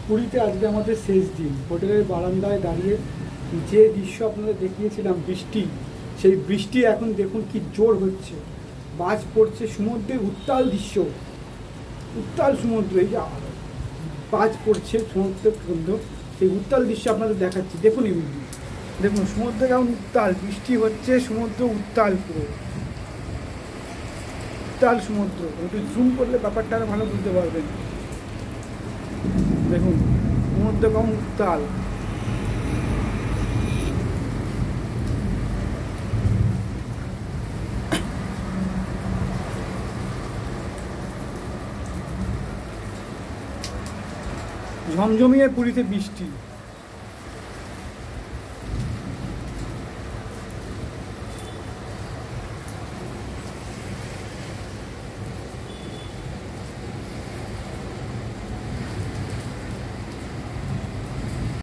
পুরীতে আজকে আমাদের শেষ দিন। হোটেলের বারান্দায় দাঁড়িয়ে যে দৃশ্য আপনাদের দেখিয়েছিলাম বৃষ্টি, সেই বৃষ্টি এখন দেখুন কি জোর হচ্ছে, বাজ পড়ছে, সমুদ্রের উত্তাল দৃশ্য, উত্তাল সমুদ্র, এই যে বাজ পড়ছে সমুদ্রের মধ্যে, সেই উত্তাল দৃশ্য আপনাদের দেখাচ্ছি। দেখুন এমনি, দেখুন সমুদ্র কেমন উত্তাল, বৃষ্টি হচ্ছে, সমুদ্র উত্তাল, পুরো উত্তাল সমুদ্র। একটু জুম করলে ব্যাপারটা আরো ভালো বুঝতে পারবেন। দেখুন সমুদ্র কেমন উত্তাল। ঝমঝমিয়ে পুরীতে বৃষ্টি।